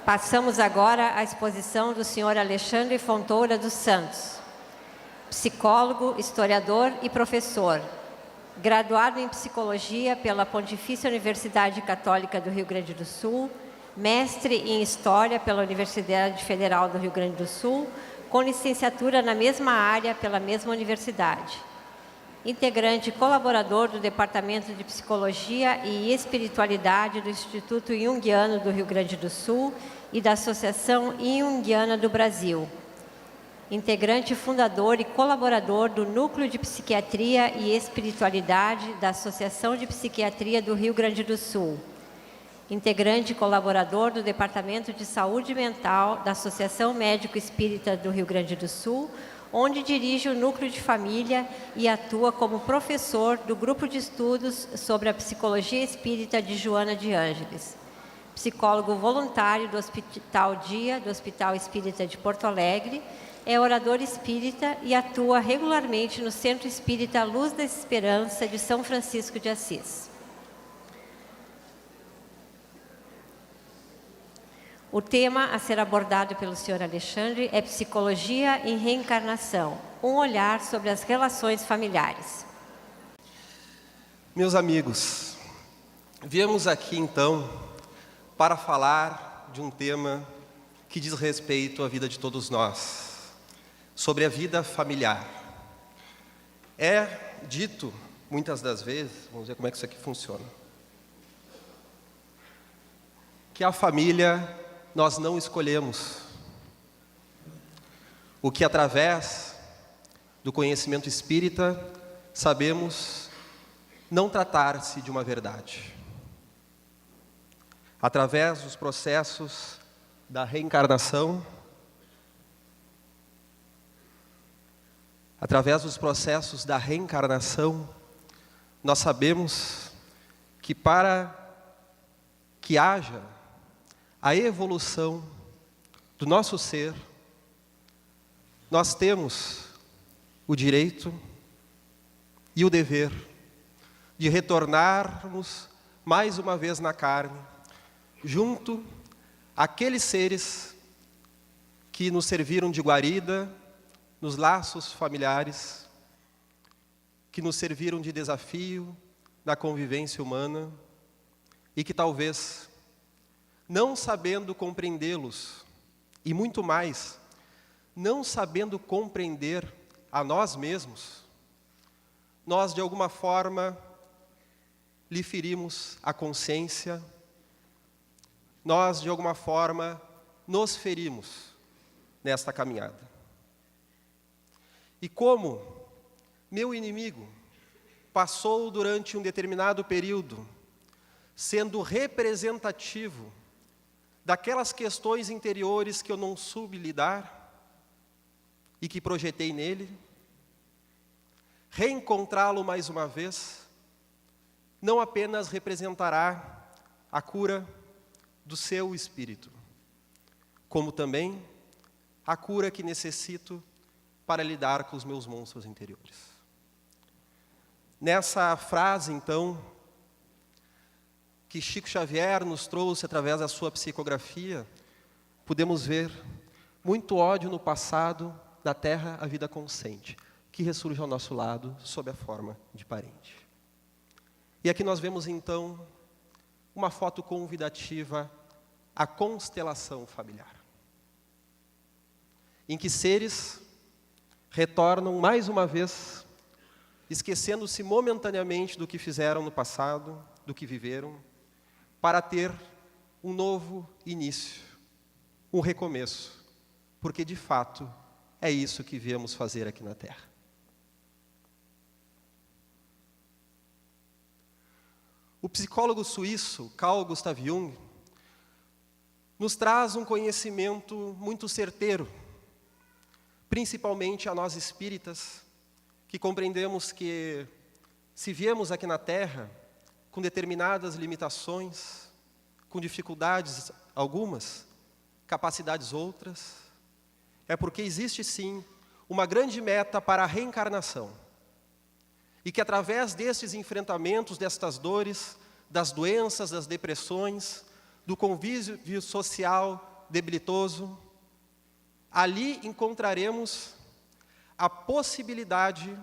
Passamos agora à exposição do Sr. Alexandre Fontoura dos Santos, psicólogo, historiador e professor, graduado em Psicologia pela Pontifícia Universidade Católica do Rio Grande do Sul, mestre em História pela Universidade Federal do Rio Grande do Sul, com licenciatura na mesma área pela mesma universidade. Integrante e colaborador do Departamento de Psicologia e Espiritualidade do Instituto Jungiano do Rio Grande do Sul e da Associação Jungiana do Brasil. Integrante fundador e colaborador do Núcleo de Psiquiatria e Espiritualidade da Associação de Psiquiatria do Rio Grande do Sul. Integrante e colaborador do Departamento de Saúde Mental da Associação Médico Espírita do Rio Grande do Sul, onde dirige o Núcleo de Família e atua como professor do Grupo de Estudos sobre a Psicologia Espírita de Joana de Ângeles. Psicólogo voluntário do Hospital Dia, do Hospital Espírita de Porto Alegre, é orador espírita e atua regularmente no Centro Espírita Luz da Esperança de São Francisco de Assis. O tema a ser abordado pelo Sr. Alexandre é Psicologia em Reencarnação, um olhar sobre as relações familiares. Meus amigos, viemos aqui então para falar de um tema que diz respeito à vida de todos nós, sobre a vida familiar. É dito, muitas das vezes, vamos ver como é que isso aqui funciona, que a família nós não escolhemos. O que através do conhecimento espírita sabemos não tratar-se de uma verdade. Através dos processos da reencarnação, nós sabemos que para que haja a evolução do nosso ser, nós temos o direito e o dever de retornarmos mais uma vez na carne, junto àqueles seres que nos serviram de guarida nos laços familiares, que nos serviram de desafio na convivência humana e que talvez, não sabendo compreendê-los, e muito mais, não sabendo compreender a nós mesmos, nós de alguma forma lhe ferimos a consciência, nós de alguma forma nos ferimos nesta caminhada. E como meu inimigo passou durante um determinado período sendo representativo daquelas questões interiores que eu não soube lidar e que projetei nele, reencontrá-lo mais uma vez, não apenas representará a cura do seu espírito, como também a cura que necessito para lidar com os meus monstros interiores. Nessa frase, então, que Chico Xavier nos trouxe através da sua psicografia, podemos ver muito ódio no passado, na terra a vida consciente, que ressurge ao nosso lado sob a forma de parente. E aqui nós vemos então uma foto convidativa à constelação familiar, em que seres retornam mais uma vez, esquecendo-se momentaneamente do que fizeram no passado, do que viveram, para ter um novo início, um recomeço, porque de fato é isso que viemos fazer aqui na Terra. O psicólogo suíço Carl Gustav Jung nos traz um conhecimento muito certeiro, principalmente a nós espíritas, que compreendemos que se viemos aqui na Terra com determinadas limitações, com dificuldades algumas, capacidades outras, é porque existe sim uma grande meta para a reencarnação. E que através destes enfrentamentos, destas dores, das doenças, das depressões, do convívio social debilitoso, ali encontraremos a possibilidade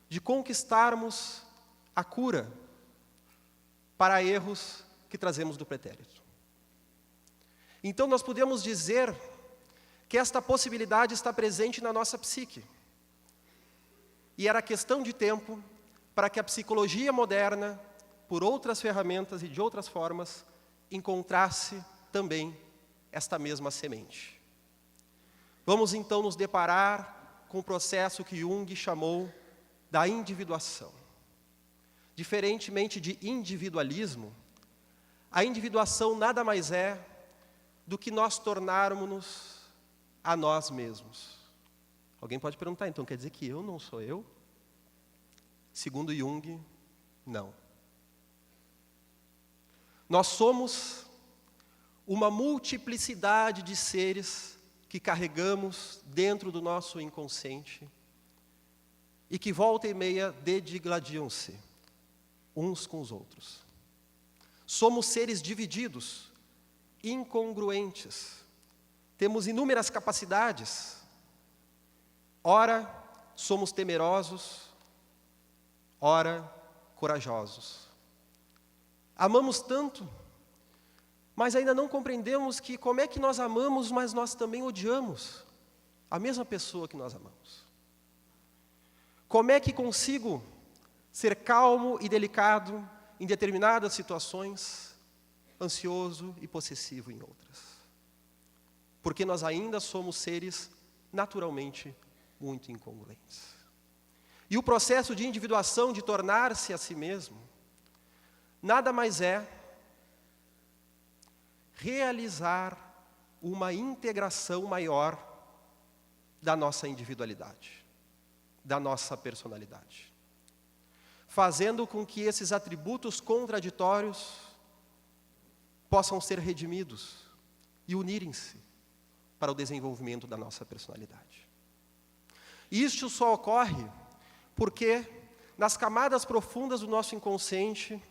de conquistarmos a cura para erros que trazemos do pretérito. Então nós podemos dizer que esta possibilidade está presente na nossa psique. E era questão de tempo para que a psicologia moderna, por outras ferramentas e de outras formas, encontrasse também esta mesma semente. Vamos então nos deparar com o processo que Jung chamou da individuação. Diferentemente de individualismo, a individuação nada mais é do que nós tornarmos-nos a nós mesmos. Alguém pode perguntar, então quer dizer que eu não sou eu? Segundo Jung, não. Nós somos uma multiplicidade de seres que carregamos dentro do nosso inconsciente e que volta e meia dedigladiam-se uns com os outros. Somos seres divididos, incongruentes. Temos inúmeras capacidades. Ora, somos temerosos, ora, corajosos. Amamos tanto, mas ainda não compreendemos que como é que nós amamos, mas nós também odiamos a mesma pessoa que nós amamos. Como é que consigo ser calmo e delicado em determinadas situações, ansioso e possessivo em outras? Porque nós ainda somos seres naturalmente muito incongruentes. E o processo de individuação, de tornar-se a si mesmo, nada mais é realizar uma integração maior da nossa individualidade, da nossa personalidade, fazendo com que esses atributos contraditórios possam ser redimidos e unirem-se para o desenvolvimento da nossa personalidade. E isto só ocorre porque nas camadas profundas do nosso inconsciente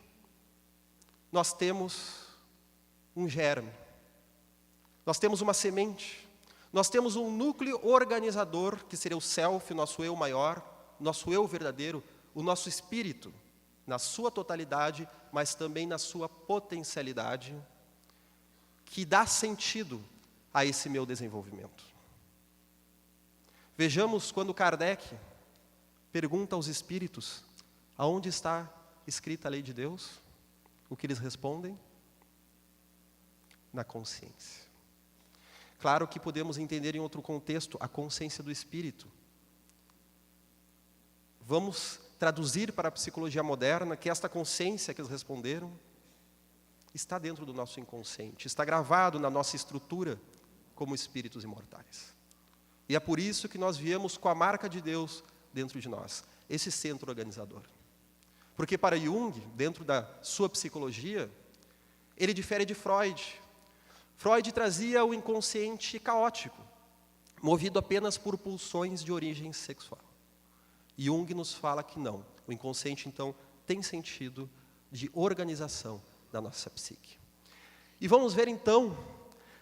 nós temos um germe, nós temos uma semente, nós temos um núcleo organizador, que seria o self, o nosso eu maior, nosso eu verdadeiro, o nosso espírito, na sua totalidade, mas também na sua potencialidade, que dá sentido a esse meu desenvolvimento. Vejamos quando Kardec pergunta aos espíritos, aonde está escrita a lei de Deus? O que eles respondem? Na consciência. Claro que podemos entender em outro contexto, a consciência do espírito. Vamos traduzir para a psicologia moderna que esta consciência que eles responderam está dentro do nosso inconsciente, está gravado na nossa estrutura como espíritos imortais. E é por isso que nós viemos com a marca de Deus dentro de nós, esse centro organizador. Porque para Jung, dentro da sua psicologia, ele difere de Freud. Freud trazia o inconsciente caótico, movido apenas por pulsões de origem sexual. Jung nos fala que não. O inconsciente, então, tem sentido de organização da nossa psique. E vamos ver, então,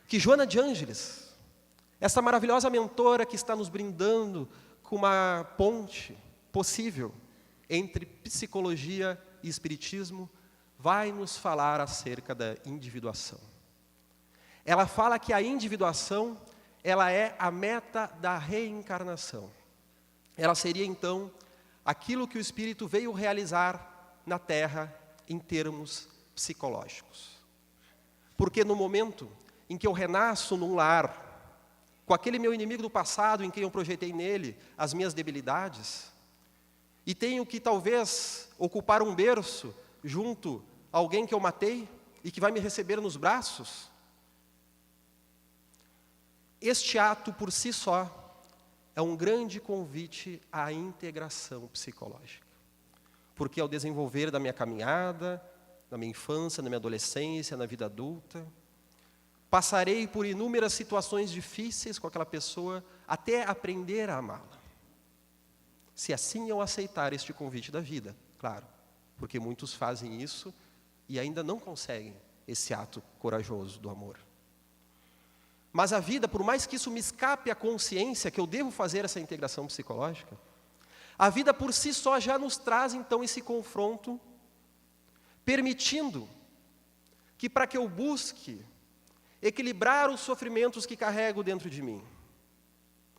que Joana de Ângeles, essa maravilhosa mentora que está nos brindando com uma ponte possível entre psicologia e espiritismo, vai nos falar acerca da individuação. Ela fala que a individuação, ela é a meta da reencarnação. Ela seria, então, aquilo que o espírito veio realizar na Terra em termos psicológicos. Porque no momento em que eu renasço num lar, com aquele meu inimigo do passado em quem eu projetei nele as minhas debilidades, e tenho que talvez ocupar um berço junto a alguém que eu matei e que vai me receber nos braços, este ato por si só é um grande convite à integração psicológica. Porque ao desenvolver da minha caminhada, na minha infância, na minha adolescência, na vida adulta, passarei por inúmeras situações difíceis com aquela pessoa até aprender a amá-la. Se assim eu aceitar este convite da vida, claro, porque muitos fazem isso e ainda não conseguem esse ato corajoso do amor. Mas a vida, por mais que isso me escape à consciência, que eu devo fazer essa integração psicológica, a vida por si só já nos traz, então, esse confronto, permitindo que, para que eu busque equilibrar os sofrimentos que carrego dentro de mim,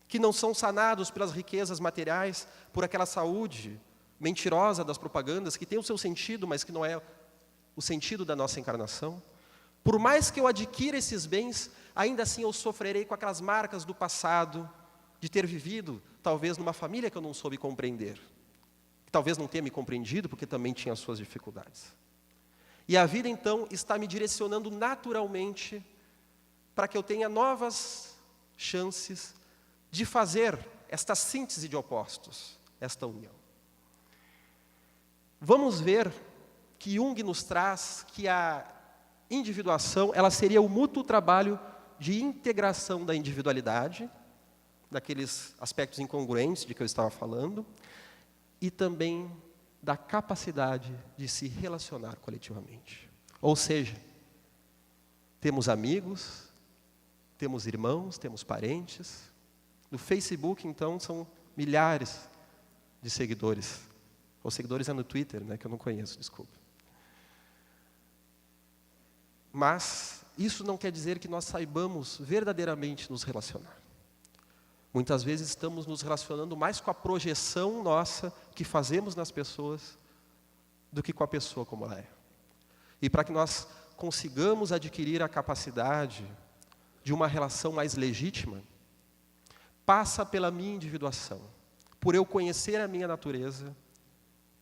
que não são sanados pelas riquezas materiais, por aquela saúde mentirosa das propagandas, que tem o seu sentido, mas que não é o sentido da nossa encarnação, por mais que eu adquira esses bens, ainda assim eu sofrerei com aquelas marcas do passado, de ter vivido, talvez, numa família que eu não soube compreender. Talvez não tenha me compreendido, porque também tinha as suas dificuldades. E a vida, então, está me direcionando naturalmente para que eu tenha novas chances de fazer esta síntese de opostos, esta união. Vamos ver que Jung nos traz que a individuação, ela seria o mútuo trabalho de integração da individualidade, daqueles aspectos incongruentes de que eu estava falando, e também da capacidade de se relacionar coletivamente. Ou seja, temos amigos, temos irmãos, temos parentes. No Facebook, então, são milhares de seguidores. Os seguidores é no Twitter, né, que eu não conheço, desculpa. Mas isso não quer dizer que nós saibamos verdadeiramente nos relacionar. Muitas vezes estamos nos relacionando mais com a projeção nossa que fazemos nas pessoas do que com a pessoa como ela é. E para que nós consigamos adquirir a capacidade de uma relação mais legítima, passa pela minha individuação, por eu conhecer a minha natureza,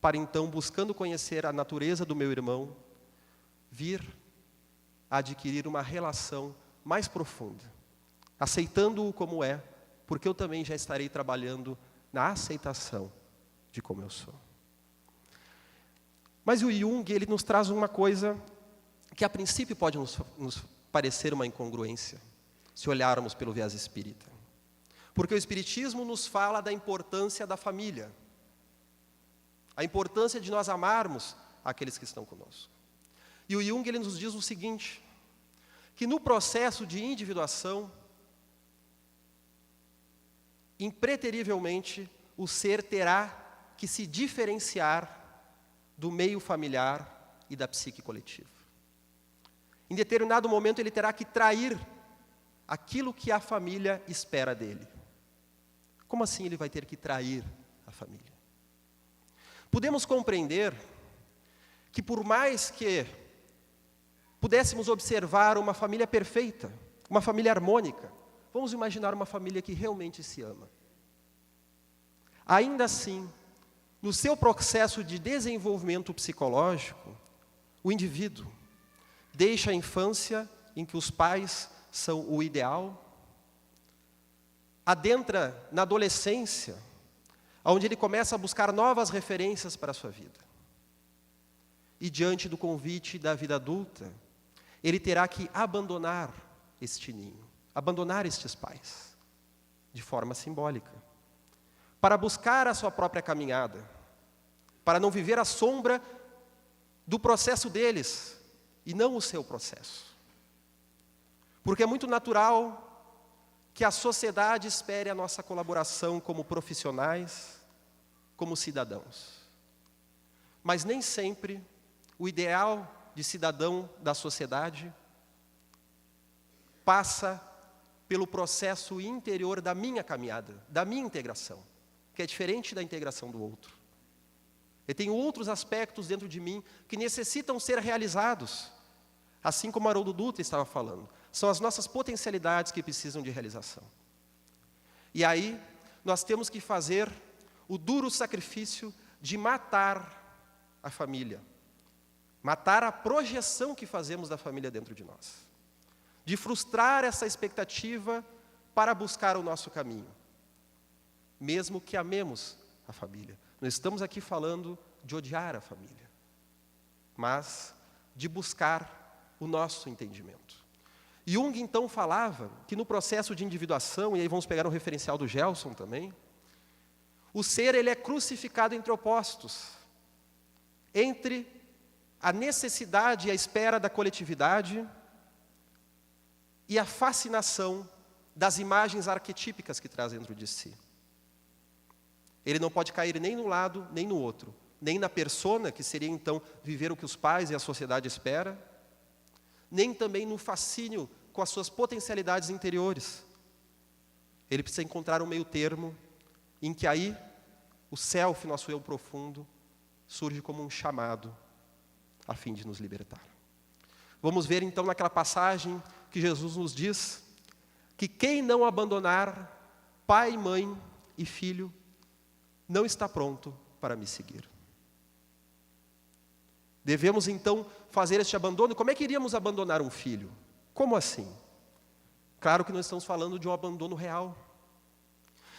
para então, buscando conhecer a natureza do meu irmão, vir a adquirir uma relação mais profunda, aceitando-o como é, porque eu também já estarei trabalhando na aceitação de como eu sou. Mas o Jung, ele nos traz uma coisa que a princípio pode nos parecer uma incongruência, se olharmos pelo viés espírita. Porque o Espiritismo nos fala da importância da família, a importância de nós amarmos aqueles que estão conosco. E o Jung, ele nos diz o seguinte, que no processo de individuação, impreterivelmente, o ser terá que se diferenciar do meio familiar e da psique coletiva. Em determinado momento, ele terá que trair aquilo que a família espera dele. Como assim ele vai ter que trair a família? Podemos compreender que, por mais que pudéssemos observar uma família perfeita, uma família harmônica, vamos imaginar uma família que realmente se ama. Ainda assim, no seu processo de desenvolvimento psicológico, o indivíduo deixa a infância em que os pais são o ideal, adentra na adolescência, onde ele começa a buscar novas referências para a sua vida. E diante do convite da vida adulta, ele terá que abandonar este ninho, abandonar estes pais, de forma simbólica, para buscar a sua própria caminhada, para não viver à sombra do processo deles, e não o seu processo. Porque é muito natural que a sociedade espere a nossa colaboração como profissionais, como cidadãos. Mas nem sempre o ideal de cidadão da sociedade passa pelo processo interior da minha caminhada, da minha integração, que é diferente da integração do outro. Eu tenho outros aspectos dentro de mim que necessitam ser realizados, assim como Haroldo Dutra estava falando. São as nossas potencialidades que precisam de realização. E aí, nós temos que fazer o duro sacrifício de matar a família, matar a projeção que fazemos da família dentro de nós, de frustrar essa expectativa para buscar o nosso caminho, mesmo que amemos a família. Não estamos aqui falando de odiar a família, mas de buscar o nosso entendimento. Jung, então, falava que no processo de individuação, e aí vamos pegar um referencial do Gelson também, o ser, ele é crucificado entre opostos, entre a necessidade e a espera da coletividade e a fascinação das imagens arquetípicas que traz dentro de si. Ele não pode cair nem num lado, nem no outro. Nem na persona, que seria então viver o que os pais e a sociedade espera, nem também no fascínio com as suas potencialidades interiores. Ele precisa encontrar um meio termo, em que aí o self, nosso eu profundo, surge como um chamado a fim de nos libertar. Vamos ver então naquela passagem que Jesus nos diz que quem não abandonar pai, mãe e filho não está pronto para me seguir. Devemos então fazer este abandono. Como é que iríamos abandonar um filho? Como assim? Claro que nós estamos falando de um abandono real.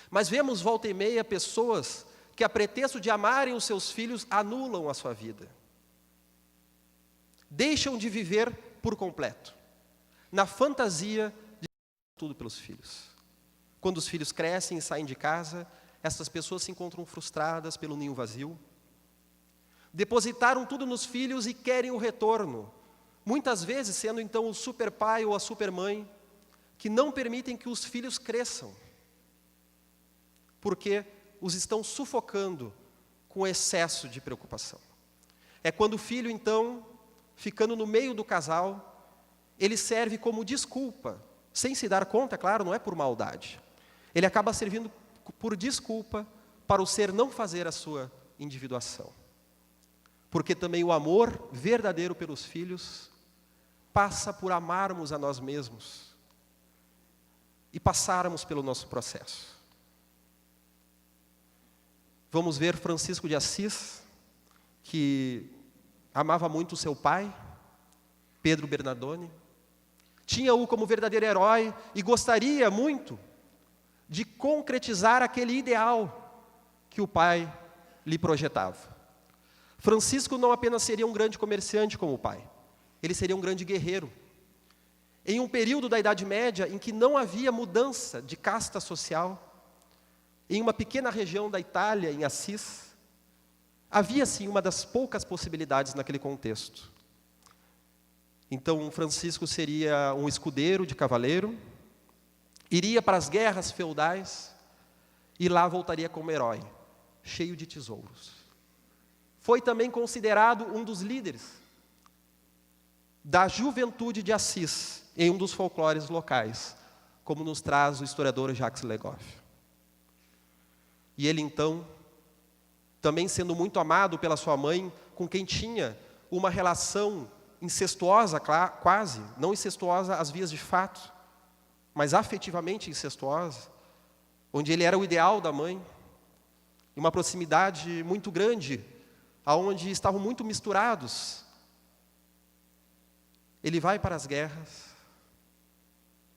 Mas vemos volta e meia pessoas que, a pretexto de amarem os seus filhos, anulam a sua vida. Deixam de viver por completo, na fantasia de tudo pelos filhos. Quando os filhos crescem e saem de casa, essas pessoas se encontram frustradas pelo ninho vazio. Depositaram tudo nos filhos e querem o retorno. Muitas vezes sendo então o super pai ou a super mãe, que não permitem que os filhos cresçam, porque os estão sufocando com excesso de preocupação. É quando o filho então, ficando no meio do casal, ele serve como desculpa, sem se dar conta, claro, não é por maldade. Ele acaba servindo por desculpa para o ser não fazer a sua individuação. Porque também o amor verdadeiro pelos filhos passa por amarmos a nós mesmos e passarmos pelo nosso processo. Vamos ver Francisco de Assis, que amava muito o seu pai, Pedro Bernardone, tinha-o como verdadeiro herói e gostaria muito de concretizar aquele ideal que o pai lhe projetava. Francisco não apenas seria um grande comerciante como o pai, ele seria um grande guerreiro. Em um período da Idade Média em que não havia mudança de casta social, em uma pequena região da Itália, em Assis, havia sim uma das poucas possibilidades naquele contexto. Então Francisco seria um escudeiro de cavaleiro, iria para as guerras feudais e lá voltaria como herói, cheio de tesouros. Foi também considerado um dos líderes da juventude de Assis, em um dos folclores locais, como nos traz o historiador Jacques Le Goff. E ele então, também sendo muito amado pela sua mãe, com quem tinha uma relação incestuosa, quase, não incestuosa às vias de fato, mas afetivamente incestuosa, onde ele era o ideal da mãe, em uma proximidade muito grande, aonde estavam muito misturados. Ele vai para as guerras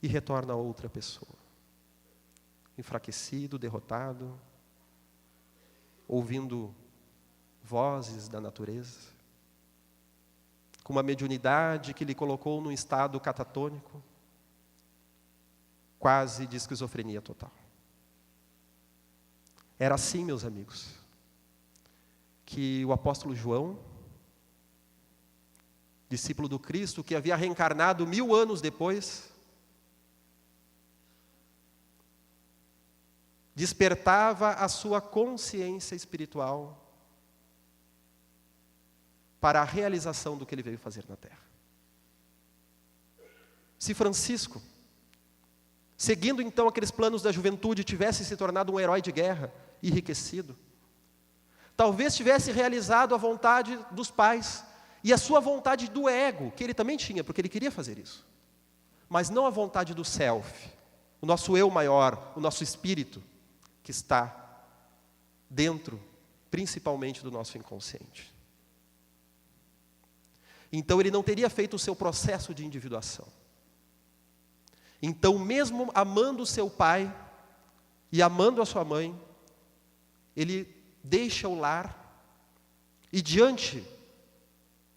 e retorna a outra pessoa, enfraquecido, derrotado, ouvindo vozes da natureza, com uma mediunidade que lhe colocou num estado catatônico, quase de esquizofrenia total. Era assim, meus amigos, que o apóstolo João, discípulo do Cristo, que havia reencarnado 1000 anos depois, despertava a sua consciência espiritual para a realização do que ele veio fazer na Terra. Se Francisco, seguindo então aqueles planos da juventude, tivesse se tornado um herói de guerra, enriquecido, talvez tivesse realizado a vontade dos pais e a sua vontade do ego, que ele também tinha, porque ele queria fazer isso, mas não a vontade do self, o nosso eu maior, o nosso espírito, que está dentro, principalmente, do nosso inconsciente. Então ele não teria feito o seu processo de individuação. Então, mesmo amando o seu pai e amando a sua mãe, ele deixa o lar e, diante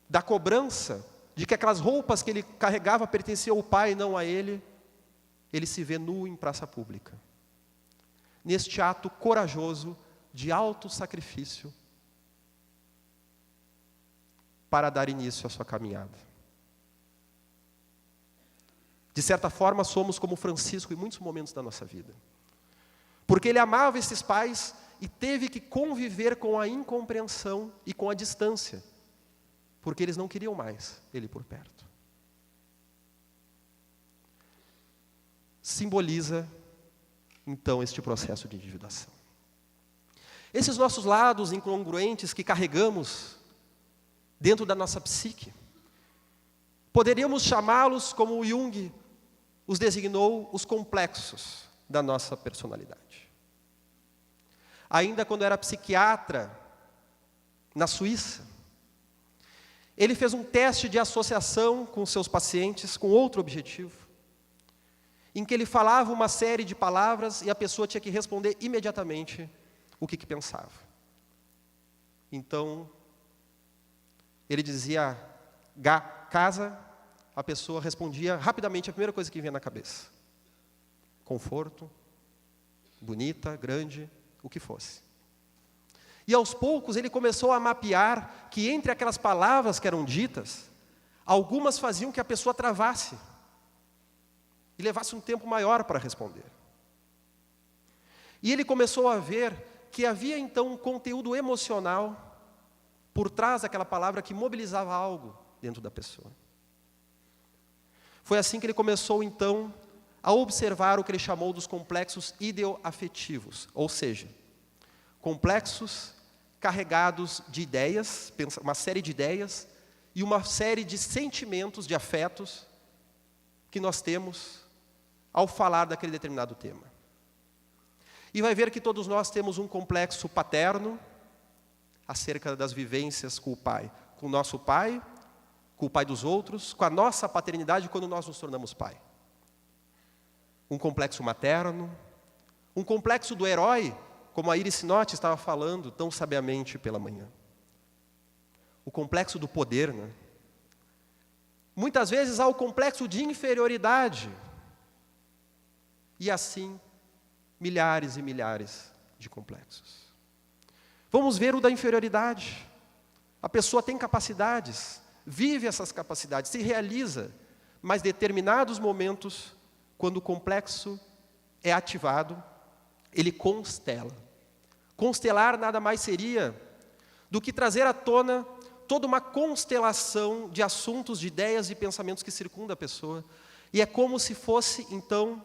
da cobrança de que aquelas roupas que ele carregava pertenciam ao pai e não a ele, ele se vê nu em praça pública. Neste ato corajoso de autossacrifício para dar início à sua caminhada. De certa forma, somos como Francisco em muitos momentos da nossa vida. Porque ele amava esses pais e teve que conviver com a incompreensão e com a distância, porque eles não queriam mais ele por perto. Simboliza, então, este processo de individuação. Esses nossos lados incongruentes que carregamos dentro da nossa psique, poderíamos chamá-los, como o Jung os designou, os complexos da nossa personalidade. Ainda quando era psiquiatra, na Suíça, ele fez um teste de associação com seus pacientes, com outro objetivo, em que ele falava uma série de palavras e a pessoa tinha que responder imediatamente o que pensava. Então, ele dizia, casa, a pessoa respondia rapidamente a primeira coisa que vinha na cabeça. Conforto, bonita, grande, o que fosse. E aos poucos ele começou a mapear que entre aquelas palavras que eram ditas, algumas faziam que a pessoa travasse e levasse um tempo maior para responder. E ele começou a ver que havia então um conteúdo emocional por trás daquela palavra que mobilizava algo dentro da pessoa. Foi assim que ele começou então a observar o que ele chamou dos complexos ideoafetivos, ou seja, complexos carregados de ideias, uma série de ideias e uma série de sentimentos, de afetos que nós temos ao falar daquele determinado tema. E vai ver que todos nós temos um complexo paterno acerca das vivências com o pai, com o nosso pai, com o pai dos outros, com a nossa paternidade quando nós nos tornamos pai. Um complexo materno, um complexo do herói, como a Iris Sinotti estava falando tão sabiamente pela manhã. O complexo do poder, né? Muitas vezes há o complexo de inferioridade. E assim, milhares e milhares de complexos. Vamos ver o da inferioridade. A pessoa tem capacidades, vive essas capacidades, se realiza, mas determinados momentos, quando o complexo é ativado, ele constela. Constelar nada mais seria do que trazer à tona toda uma constelação de assuntos, de ideias e pensamentos que circundam a pessoa. E é como se fosse, então,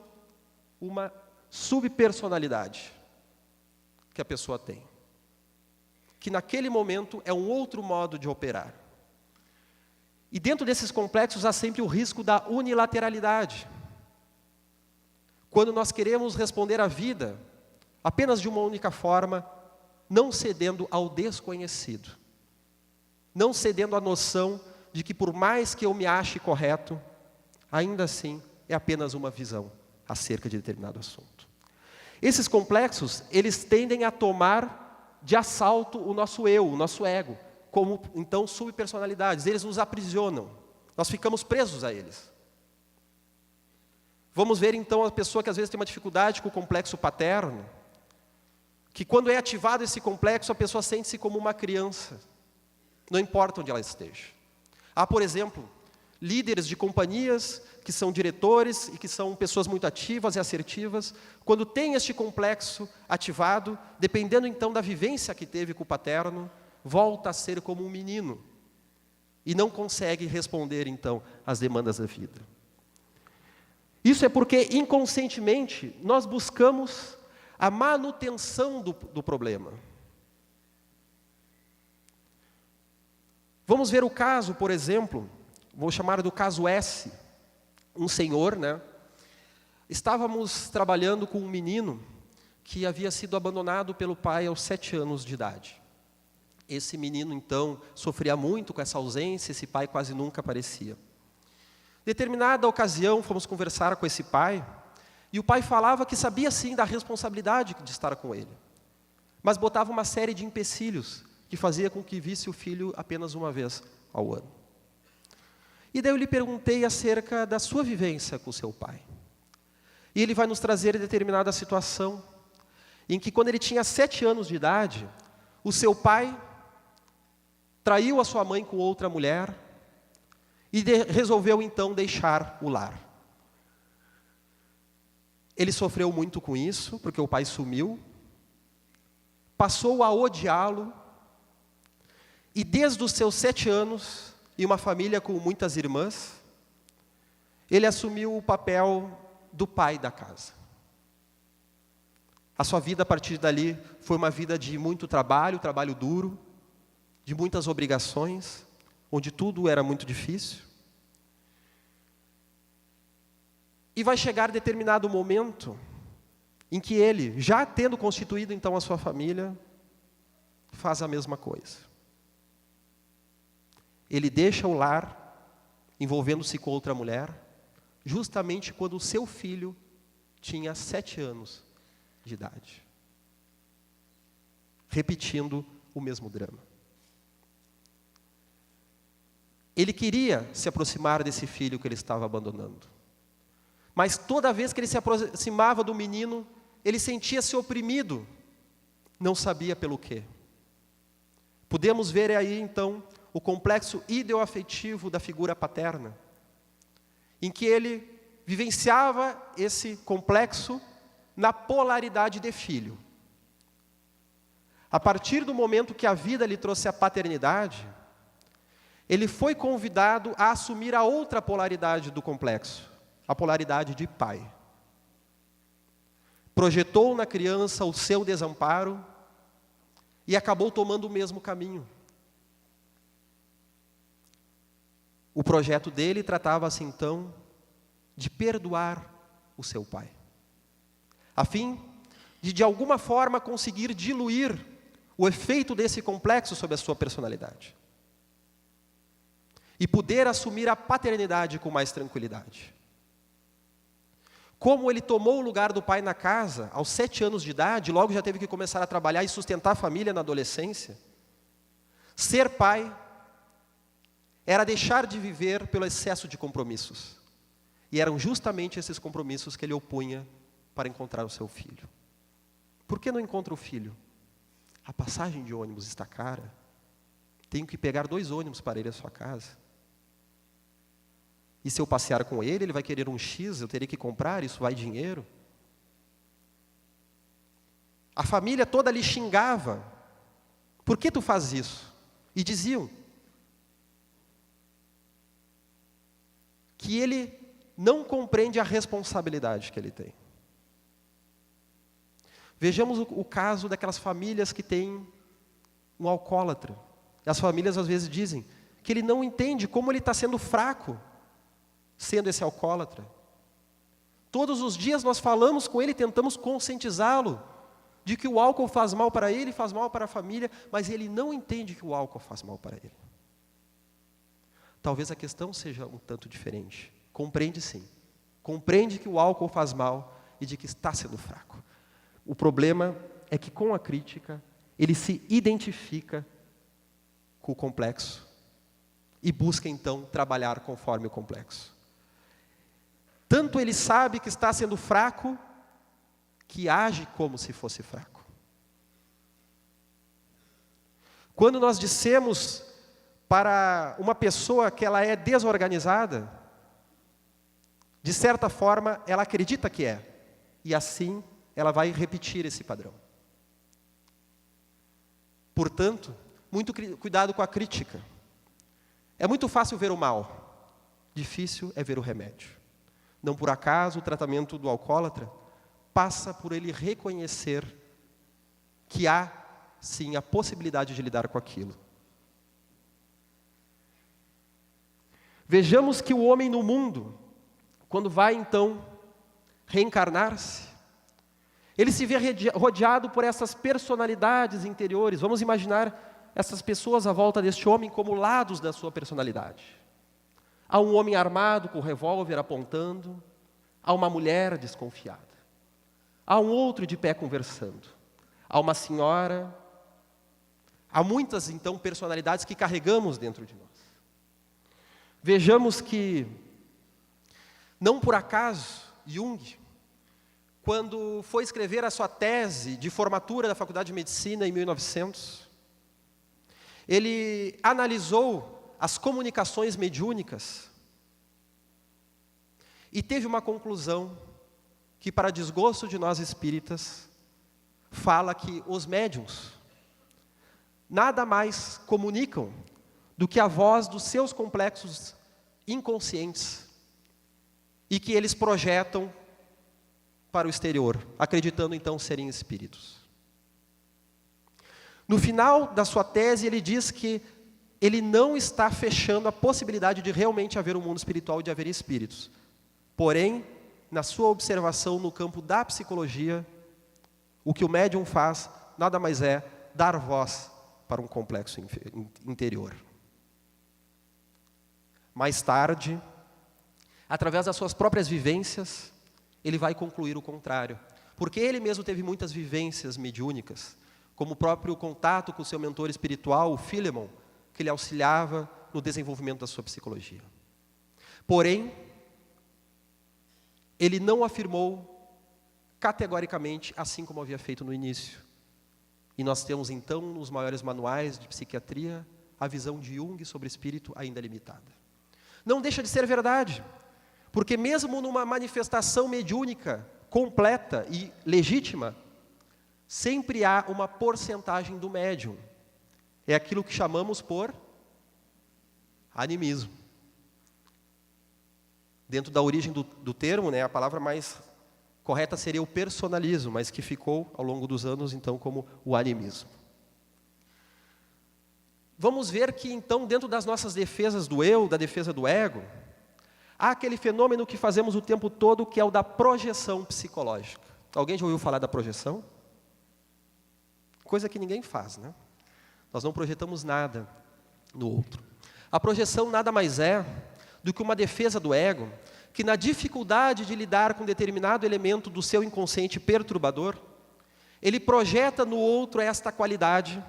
uma subpersonalidade que a pessoa tem. Que naquele momento é um outro modo de operar. E dentro desses complexos há sempre o risco da unilateralidade. Quando nós queremos responder à vida apenas de uma única forma, não cedendo ao desconhecido. Não cedendo à noção de que por mais que eu me ache correto, ainda assim é apenas uma visão acerca de determinado assunto. Esses complexos, eles tendem a tomar de assalto o nosso eu, o nosso ego, como então subpersonalidades. Eles nos aprisionam, nós ficamos presos a eles. Vamos ver então a pessoa que às vezes tem uma dificuldade com o complexo paterno, que quando é ativado esse complexo, a pessoa sente-se como uma criança, não importa onde ela esteja. Há, por exemplo, líderes de companhias que são diretores e que são pessoas muito ativas e assertivas, quando tem este complexo ativado, dependendo então da vivência que teve com o paterno, volta a ser como um menino e não consegue responder então às demandas da vida. Isso é porque inconscientemente nós buscamos a manutenção do problema. Vamos ver o caso, por exemplo, vou chamar do caso S. Um senhor, né? Estávamos trabalhando com um menino que havia sido abandonado pelo pai aos 7 anos de idade. Esse menino, então, sofria muito com essa ausência, esse pai quase nunca aparecia. Determinada ocasião, fomos conversar com esse pai, e o pai falava que sabia sim da responsabilidade de estar com ele, mas botava uma série de empecilhos que fazia com que visse o filho apenas uma vez ao ano. E daí eu lhe perguntei acerca da sua vivência com o seu pai. E ele vai nos trazer determinada situação, em que quando ele tinha 7 anos de idade, o seu pai traiu a sua mãe com outra mulher, e resolveu então deixar o lar. Ele sofreu muito com isso, porque o pai sumiu, passou a odiá-lo, e desde os seus 7 anos, em uma família com muitas irmãs, ele assumiu o papel do pai da casa. A sua vida a partir dali foi uma vida de muito trabalho, trabalho duro, de muitas obrigações, onde tudo era muito difícil. E vai chegar determinado momento em que ele, já tendo constituído então a sua família, faz a mesma coisa. Ele deixa o lar, envolvendo-se com outra mulher, justamente quando o seu filho tinha 7 anos de idade. Repetindo o mesmo drama. Ele queria se aproximar desse filho que ele estava abandonando. Mas toda vez que ele se aproximava do menino, ele sentia-se oprimido, não sabia pelo quê. Podemos ver aí, então, o complexo ideoafetivo da figura paterna, em que ele vivenciava esse complexo na polaridade de filho. A partir do momento que a vida lhe trouxe a paternidade, ele foi convidado a assumir a outra polaridade do complexo, a polaridade de pai. Projetou na criança o seu desamparo e acabou tomando o mesmo caminho. O projeto dele tratava-se então de perdoar o seu pai, a fim de alguma forma conseguir diluir o efeito desse complexo sobre a sua personalidade e poder assumir a paternidade com mais tranquilidade. Como ele tomou o lugar do pai na casa, aos 7 anos de idade, logo já teve que começar a trabalhar e sustentar a família na adolescência, ser pai era deixar de viver pelo excesso de compromissos. E eram justamente esses compromissos que ele opunha para encontrar o seu filho. Por que não encontra o filho? A passagem de ônibus está cara. Tenho que pegar 2 ônibus para ir à sua casa. E se eu passear com ele, ele vai querer um X, eu terei que comprar, isso vai dinheiro. A família toda lhe xingava. Por que tu fazes isso? E diziam que ele não compreende a responsabilidade que ele tem. Vejamos o caso daquelas famílias que têm um alcoólatra. As famílias às vezes dizem que ele não entende como ele está sendo fraco, sendo esse alcoólatra. Todos os dias nós falamos com ele, tentamos conscientizá-lo de que o álcool faz mal para ele, faz mal para a família, mas ele não entende que o álcool faz mal para ele. Talvez a questão seja um tanto diferente. Compreende sim. Compreende que o álcool faz mal e de que está sendo fraco. O problema é que com a crítica, ele se identifica com o complexo e busca então trabalhar conforme o complexo. Tanto ele sabe que está sendo fraco, que age como se fosse fraco. Quando nós dissemos para uma pessoa que ela é desorganizada, de certa forma, ela acredita que é. E assim, ela vai repetir esse padrão. Portanto, muito cuidado com a crítica. É muito fácil ver o mal. Difícil é ver o remédio. Não por acaso, o tratamento do alcoólatra passa por ele reconhecer que há, sim, a possibilidade de lidar com aquilo. Vejamos que o homem no mundo, quando vai então reencarnar-se, ele se vê rodeado por essas personalidades interiores. Vamos imaginar essas pessoas à volta deste homem como lados da sua personalidade. Há um homem armado com um revólver apontando, há uma mulher desconfiada, há um outro de pé conversando, há uma senhora, há muitas então personalidades que carregamos dentro de nós. Vejamos que, não por acaso, Jung, quando foi escrever a sua tese de formatura da Faculdade de Medicina em 1900, ele analisou as comunicações mediúnicas e teve uma conclusão que, para desgosto de nós espíritas, fala que os médiuns nada mais comunicam do que a voz dos seus complexos inconscientes e que eles projetam para o exterior, acreditando então serem espíritos. No final da sua tese, ele diz que ele não está fechando a possibilidade de realmente haver um mundo espiritual e de haver espíritos. Porém, na sua observação no campo da psicologia, o que o médium faz nada mais é dar voz para um complexo interior. Mais tarde, através das suas próprias vivências, ele vai concluir o contrário. Porque ele mesmo teve muitas vivências mediúnicas, como o próprio contato com o seu mentor espiritual, o Philemon, que lhe auxiliava no desenvolvimento da sua psicologia. Porém, ele não afirmou categoricamente, assim como havia feito no início. E nós temos então, nos maiores manuais de psiquiatria, a visão de Jung sobre o espírito ainda limitada. Não deixa de ser verdade, porque mesmo numa manifestação mediúnica completa e legítima, sempre há uma porcentagem do médium. É aquilo que chamamos por animismo. Dentro da origem do termo, né, a palavra mais correta seria o personalismo, mas que ficou ao longo dos anos então como o animismo. Vamos ver que então dentro das nossas defesas do eu, da defesa do ego, há aquele fenômeno que fazemos o tempo todo, que é o da projeção psicológica. Alguém já ouviu falar da projeção? Coisa que ninguém faz, né? Nós não projetamos nada no outro. A projeção nada mais é do que uma defesa do ego, que na dificuldade de lidar com determinado elemento do seu inconsciente perturbador, ele projeta no outro esta qualidade,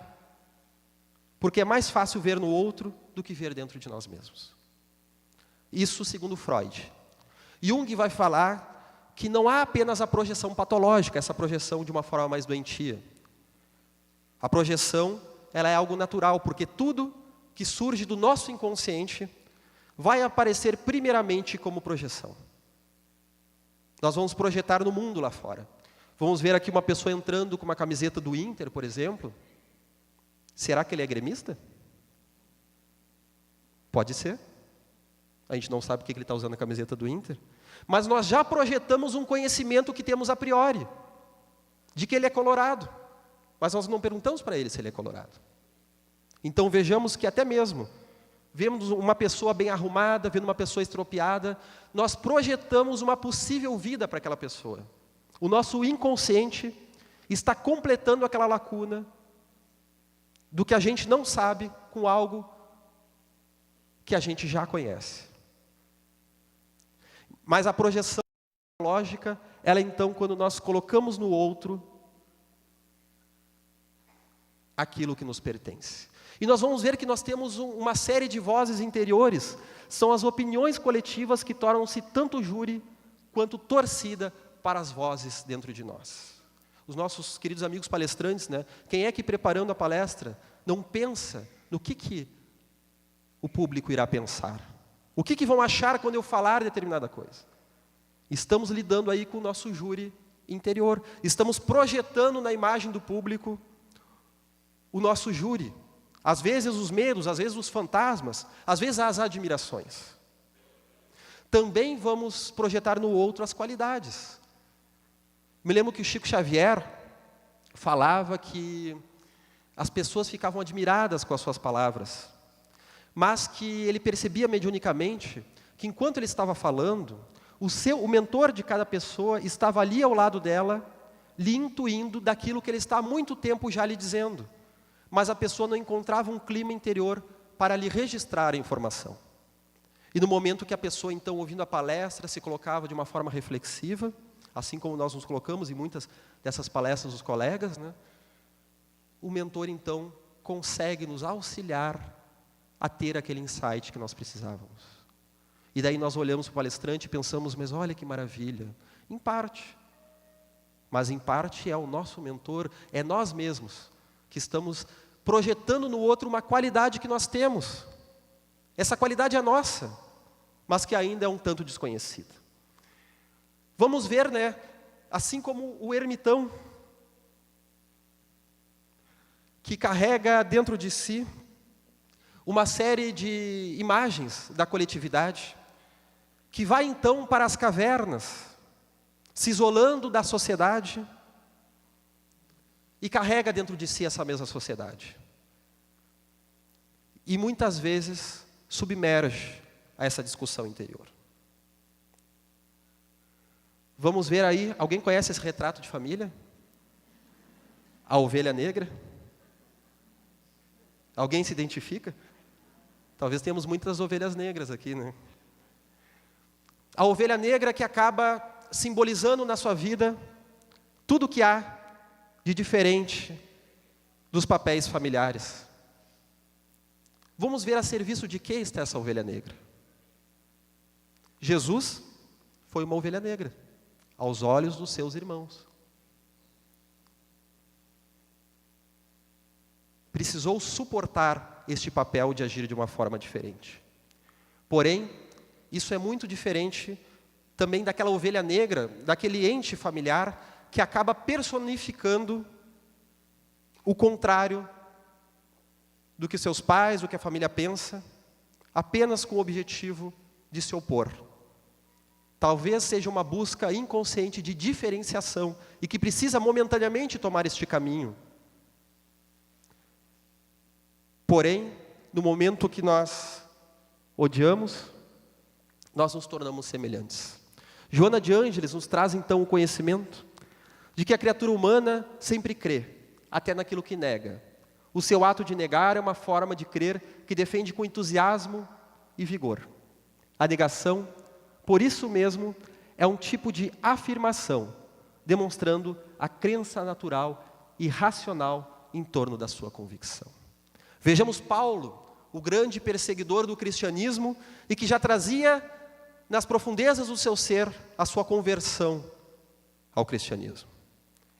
porque é mais fácil ver no outro do que ver dentro de nós mesmos. Isso segundo Freud. Jung vai falar que não há apenas a projeção patológica, essa projeção de uma forma mais doentia. A projeção, ela é algo natural, porque tudo que surge do nosso inconsciente vai aparecer primeiramente como projeção. Nós vamos projetar no mundo lá fora. Vamos ver aqui uma pessoa entrando com uma camiseta do Inter, por exemplo. Será que ele é gremista? Pode ser. A gente não sabe porque ele está usando a camiseta do Inter. Mas nós já projetamos um conhecimento que temos a priori, de que ele é colorado. Mas nós não perguntamos para ele se ele é colorado. Então vejamos que até mesmo, vemos uma pessoa bem arrumada, vendo uma pessoa estropiada, nós projetamos uma possível vida para aquela pessoa. O nosso inconsciente está completando aquela lacuna do que a gente não sabe com algo que a gente já conhece. Mas a projeção lógica, ela então, quando nós colocamos no outro aquilo que nos pertence. E nós vamos ver que nós temos uma série de vozes interiores, são as opiniões coletivas que tornam-se tanto júri quanto torcida para as vozes dentro de nós. Os nossos queridos amigos palestrantes, né? Quem é que preparando a palestra não pensa no que o público irá pensar? O que vão achar quando eu falar determinada coisa? Estamos lidando aí com o nosso júri interior. Estamos projetando na imagem do público o nosso júri. Às vezes os medos, às vezes os fantasmas, às vezes as admirações. Também vamos projetar no outro as qualidades. Me lembro que o Chico Xavier falava que as pessoas ficavam admiradas com as suas palavras, mas que ele percebia mediunicamente que enquanto ele estava falando, o mentor de cada pessoa estava ali ao lado dela, lhe intuindo daquilo que ele está há muito tempo já lhe dizendo. Mas a pessoa não encontrava um clima interior para lhe registrar a informação. E no momento que a pessoa, então, ouvindo a palestra, se colocava de uma forma reflexiva, assim como nós nos colocamos em muitas dessas palestras dos colegas, né, o mentor, então, consegue nos auxiliar a ter aquele insight que nós precisávamos. E daí nós olhamos para o palestrante e pensamos, mas olha que maravilha, em parte. Mas em parte é o nosso mentor, é nós mesmos, que estamos projetando no outro uma qualidade que nós temos. Essa qualidade é nossa, mas que ainda é um tanto desconhecida. Vamos ver, né, assim como o ermitão, que carrega dentro de si uma série de imagens da coletividade, que vai então para as cavernas, se isolando da sociedade, e carrega dentro de si essa mesma sociedade. E muitas vezes submerge a essa discussão interior. Vamos ver aí, alguém conhece esse retrato de família? A ovelha negra? Alguém se identifica? Talvez tenhamos muitas ovelhas negras aqui, né? A ovelha negra que acaba simbolizando na sua vida tudo que há de diferente dos papéis familiares. Vamos ver a serviço de que está essa ovelha negra. Jesus foi uma ovelha negra, aos olhos dos seus irmãos. Precisou suportar este papel de agir de uma forma diferente. Porém, isso é muito diferente também daquela ovelha negra, daquele ente familiar que acaba personificando o contrário do que seus pais, do que a família pensa, apenas com o objetivo de se opor. Talvez seja uma busca inconsciente de diferenciação e que precisa momentaneamente tomar este caminho. Porém, no momento que nós odiamos, nós nos tornamos semelhantes. Joana de Ângeles nos traz então o conhecimento de que a criatura humana sempre crê, até naquilo que nega. O seu ato de negar é uma forma de crer que defende com entusiasmo e vigor. A negação, por isso mesmo, é um tipo de afirmação, demonstrando a crença natural e racional em torno da sua convicção. Vejamos Paulo, o grande perseguidor do cristianismo e que já trazia nas profundezas do seu ser a sua conversão ao cristianismo.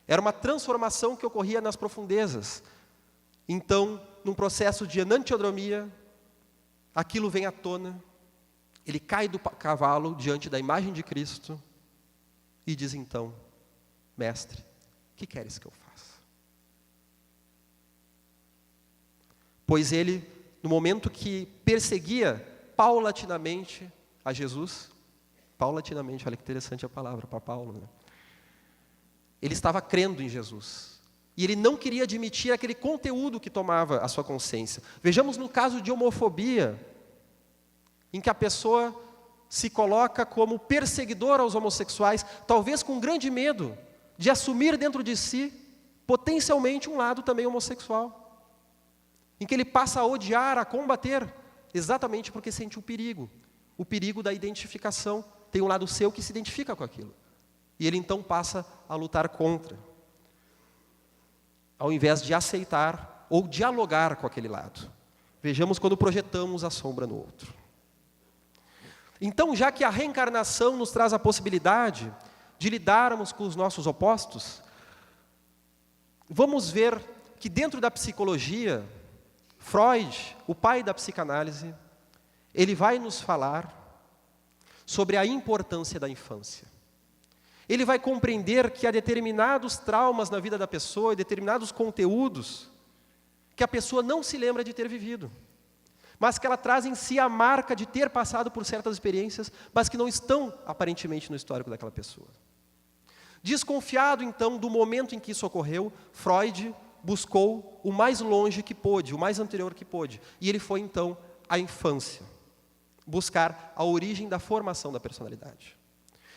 Era uma transformação que ocorria nas profundezas. Então, num processo de enantiodromia, aquilo vem à tona, ele cai do cavalo diante da imagem de Cristo e diz então: Mestre, o que queres que eu faça? Pois ele, no momento que perseguia paulatinamente a Jesus, paulatinamente, olha que interessante a palavra para Paulo, né? Ele estava crendo em Jesus. E ele não queria admitir aquele conteúdo que tomava a sua consciência. Vejamos no caso de homofobia, em que a pessoa se coloca como perseguidor aos homossexuais, talvez com grande medo de assumir dentro de si, potencialmente, um lado também homossexual. Em que ele passa a odiar, a combater, exatamente porque sente o perigo da identificação. Tem um lado seu que se identifica com aquilo. E ele então passa a lutar contra, ao invés de aceitar ou dialogar com aquele lado. Vejamos quando projetamos a sombra no outro. Então, já que a reencarnação nos traz a possibilidade de lidarmos com os nossos opostos, vamos ver que dentro da psicologia, Freud, o pai da psicanálise, ele vai nos falar sobre a importância da infância. Ele vai compreender que há determinados traumas na vida da pessoa e determinados conteúdos que a pessoa não se lembra de ter vivido, mas que ela traz em si a marca de ter passado por certas experiências, mas que não estão aparentemente no histórico daquela pessoa. Desconfiado então do momento em que isso ocorreu, Freud buscou o mais longe que pôde, o mais anterior que pôde, e ele foi então à infância, buscar a origem da formação da personalidade.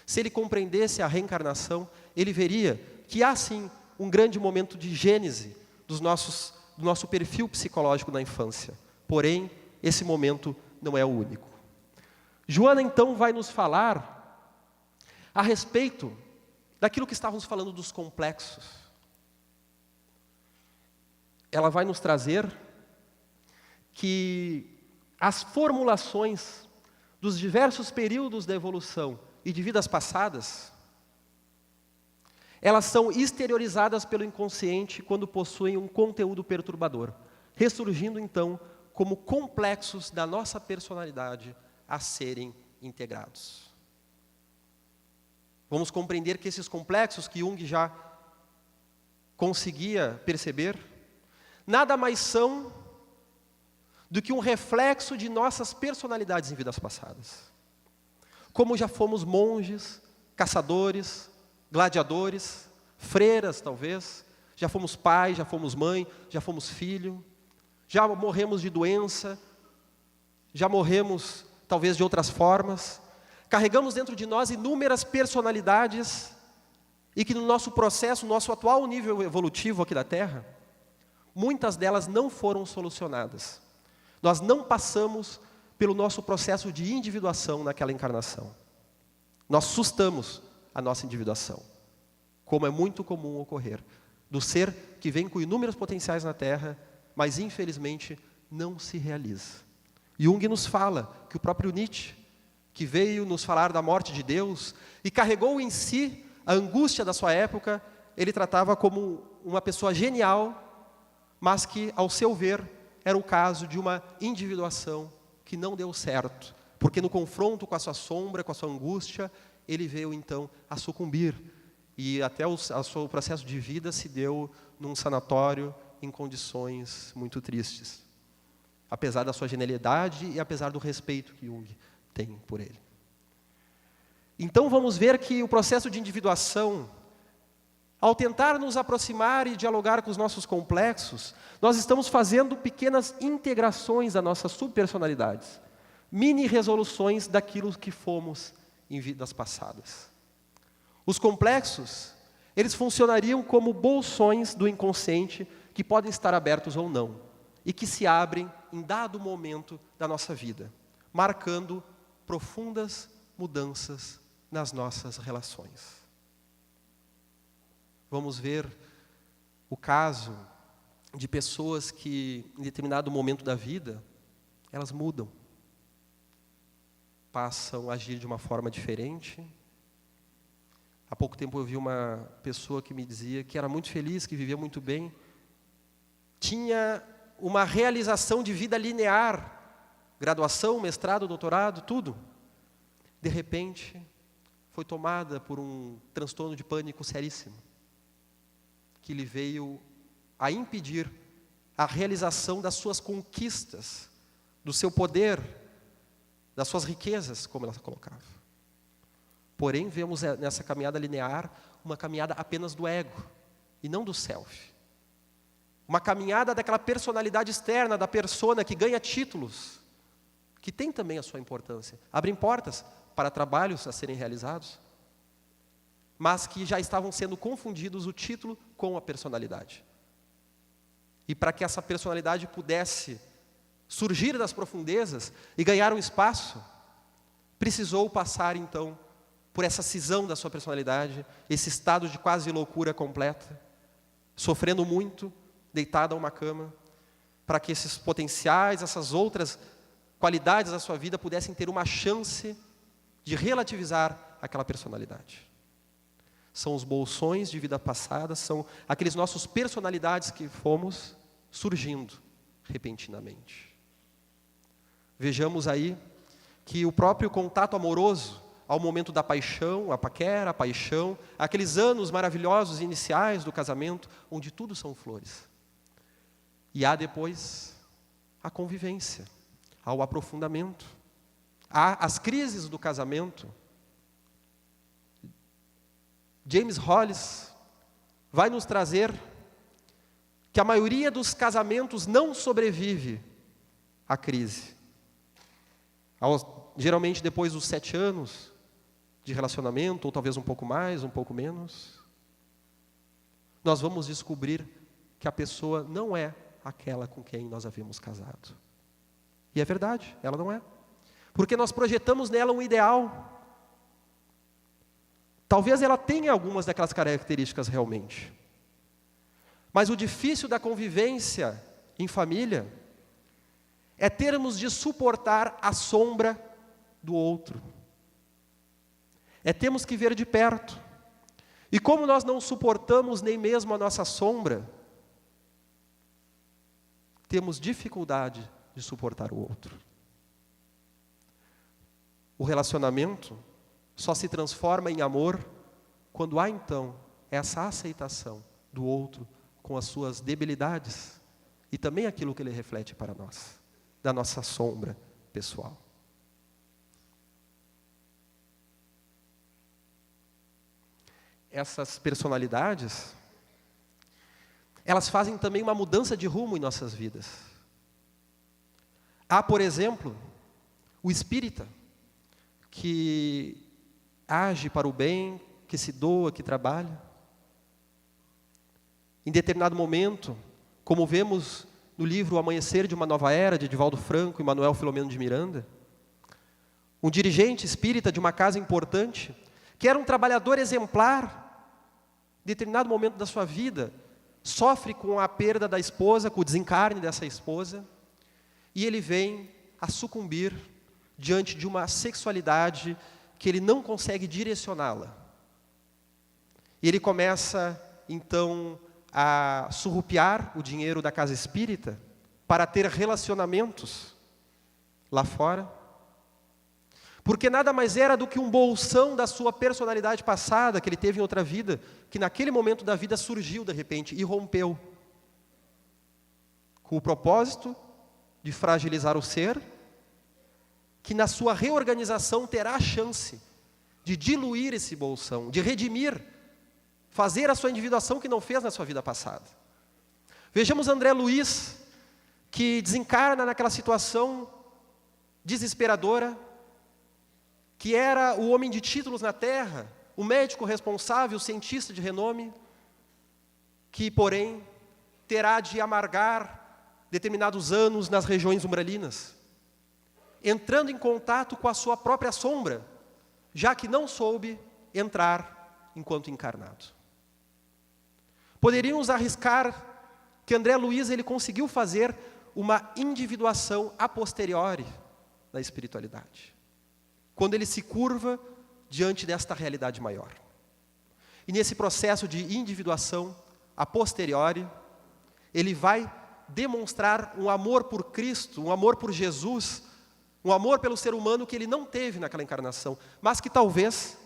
Se ele compreendesse a reencarnação, ele veria que há sim um grande momento de gênese do nosso perfil psicológico na infância. Porém, esse momento não é o único. Joana então vai nos falar a respeito daquilo que estávamos falando dos complexos. Ela vai nos trazer que as formulações dos diversos períodos da evolução e de vidas passadas, elas são exteriorizadas pelo inconsciente quando possuem um conteúdo perturbador, ressurgindo então como complexos da nossa personalidade a serem integrados. Vamos compreender que esses complexos que Jung já conseguia perceber, nada mais são do que um reflexo de nossas personalidades em vidas passadas. Como já fomos monges, caçadores, gladiadores, freiras talvez, já fomos pai, já fomos mãe, já fomos filho, já morremos de doença, já morremos talvez de outras formas, carregamos dentro de nós inúmeras personalidades e que no nosso processo, no nosso atual nível evolutivo aqui da Terra, muitas delas não foram solucionadas. Nós não passamos pelo nosso processo de individuação naquela encarnação. Nós sustamos a nossa individuação, como é muito comum ocorrer, do ser que vem com inúmeros potenciais na Terra, mas infelizmente não se realiza. Jung nos fala que o próprio Nietzsche, que veio nos falar da morte de Deus e carregou em si a angústia da sua época, ele tratava como uma pessoa genial, mas que, ao seu ver, era o caso de uma individuação que não deu certo, porque no confronto com a sua sombra, com a sua angústia, ele veio então a sucumbir. E até o seu processo de vida se deu num sanatório em condições muito tristes. Apesar da sua genialidade e apesar do respeito que Jung tem por ele. Então vamos ver que o processo de individuação, ao tentar nos aproximar e dialogar com os nossos complexos, nós estamos fazendo pequenas integrações das nossas subpersonalidades, mini resoluções daquilo que fomos em vidas passadas. Os complexos, eles funcionariam como bolsões do inconsciente que podem estar abertos ou não, e que se abrem em dado momento da nossa vida, marcando profundas mudanças nas nossas relações. Vamos ver o caso de pessoas que, em determinado momento da vida, elas mudam, passam a agir de uma forma diferente. Há pouco tempo eu vi uma pessoa que me dizia que era muito feliz, que vivia muito bem, tinha uma realização de vida linear, graduação, mestrado, doutorado, tudo. De repente, foi tomada por um transtorno de pânico seríssimo, que lhe veio a impedir a realização das suas conquistas, do seu poder, das suas riquezas, como ela colocava. Porém, vemos nessa caminhada linear uma caminhada apenas do ego e não do self. Uma caminhada daquela personalidade externa, da persona que ganha títulos, que tem também a sua importância, abrem portas para trabalhos a serem realizados, mas que já estavam sendo confundidos o título com a personalidade. E para que essa personalidade pudesse surgir das profundezas e ganhar um espaço, precisou passar então por essa cisão da sua personalidade, esse estado de quase loucura completa, sofrendo muito, deitado a uma cama, para que esses potenciais, essas outras qualidades da sua vida pudessem ter uma chance de relativizar aquela personalidade. São os bolsões de vida passada, são aqueles nossos personalidades que fomos surgindo repentinamente. Vejamos aí que o próprio contato amoroso, ao momento da paixão, a paquera, a paixão, aqueles anos maravilhosos iniciais do casamento, onde tudo são flores. E há depois a convivência, há o aprofundamento, há as crises do casamento. James Hollis vai nos trazer que a maioria dos casamentos não sobrevive à crise. Geralmente depois dos 7 anos de relacionamento, ou talvez um pouco mais, um pouco menos, nós vamos descobrir que a pessoa não é aquela com quem nós havíamos casado. E é verdade, ela não é. Porque nós projetamos nela um ideal. Talvez ela tenha algumas daquelas características realmente. Mas o difícil da convivência em família é termos de suportar a sombra do outro. É termos que ver de perto. E como nós não suportamos nem mesmo a nossa sombra, temos dificuldade de suportar o outro. O relacionamento só se transforma em amor quando há então essa aceitação do outro com as suas debilidades e também aquilo que ele reflete para nós, da nossa sombra pessoal. Essas personalidades, elas fazem também uma mudança de rumo em nossas vidas. Há, por exemplo, o espírita, que age para o bem, que se doa, que trabalha. Em determinado momento, como vemos no livro O Amanhecer de uma Nova Era, de Divaldo Franco e Manuel Filomeno de Miranda, um dirigente espírita de uma casa importante, que era um trabalhador exemplar, em determinado momento da sua vida, sofre com a perda da esposa, com o desencarne dessa esposa, e ele vem a sucumbir diante de uma sexualidade que ele não consegue direcioná-la. E ele começa, então, a surrupiar o dinheiro da casa espírita para ter relacionamentos lá fora, porque nada mais era do que um bolsão da sua personalidade passada, que ele teve em outra vida, que naquele momento da vida surgiu de repente e rompeu, com o propósito de fragilizar o ser, que na sua reorganização terá a chance de diluir esse bolsão, de redimir, fazer a sua individuação que não fez na sua vida passada. Vejamos André Luiz, que desencarna naquela situação desesperadora, que era o homem de títulos na terra, o médico responsável, o cientista de renome, que, porém, terá de amargar determinados anos nas regiões umbralinas, entrando em contato com a sua própria sombra, já que não soube entrar enquanto encarnado. Poderíamos arriscar que André Luiz ele conseguiu fazer uma individuação a posteriori da espiritualidade, quando ele se curva diante desta realidade maior. E nesse processo de individuação a posteriori, ele vai demonstrar um amor por Cristo, um amor por Jesus, um amor pelo ser humano que ele não teve naquela encarnação, mas que talvez,